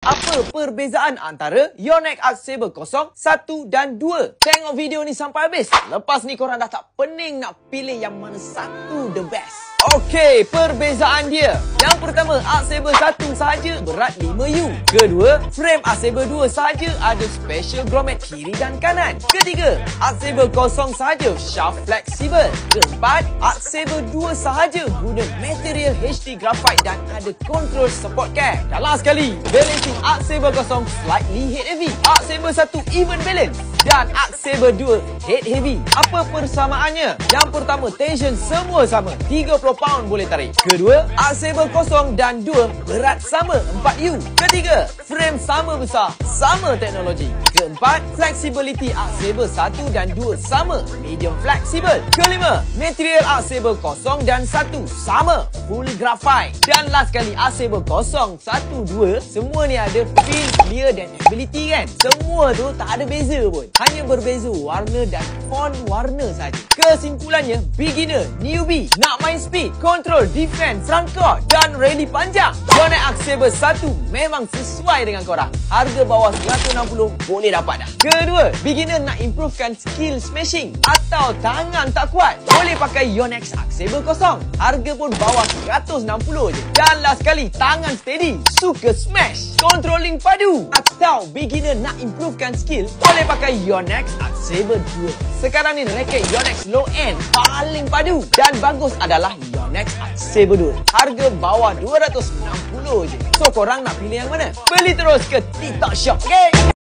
Apa perbezaan antara Yonex Arc Saber 0, 1 dan 2? Tengok video ni sampai habis. Lepas ni korang dah tak pening nak pilih yang mana satu the best. Okey, perbezaan dia. Yang pertama, Arc Saber 1 sahaja berat 5U. Kedua, frame Arc Saber 2 sahaja ada special grommet kiri dan kanan. Ketiga, Arc Saber 0 sahaja shaft fleksibel. Keempat, Arc Saber 2 sahaja guna material HD graphite dan ada control support cam. Dan last sekali, balancing Arc Saber 0 slightly head heavy. Arc Saber 1 even balance. Dan Arc Saber 2 head heavy. Apa persamaannya? Yang pertama, tension semua sama, 30 pound boleh tarik. Kedua, Arc Saber 0 dan 2 berat sama, 4U. Ketiga, frame sama besar, sama teknologi. Keempat, flexibility Arc Saber 1 dan 2 sama, medium flexible. Kelima, material Arc Saber 0 dan 1 sama, full graphite. Dan last kali, Arc Saber 0, 1, 2 semua ni ada feel, clear dan ability kan. Semua tu tak ada beza pun. Hanya berbeza warna dan font warna saja. Kesimpulannya, beginner, newbie, nak main speed, control, defense, rangkau dan rally panjang, Yonex Arc Saber 1 memang sesuai dengan korang. Harga bawah 160 boleh dapat dah. Kedua, beginner nak improvekan skill smashing atau tangan tak kuat, boleh pakai Yonex Arc Saber 0. Harga pun bawah 160 je. Dan last sekali, tangan steady, suka smash, controlling padu, atau beginner nak improvekan skill, boleh pakai Yonex Arc Saber 2. Sekarang ni raket Yonex low end paling padu dan bagus adalah Yonex Arc Saber 2. Harga bawah 260 je. So korang nak pilih yang mana? Beli terus ke TikTok Shop, okay?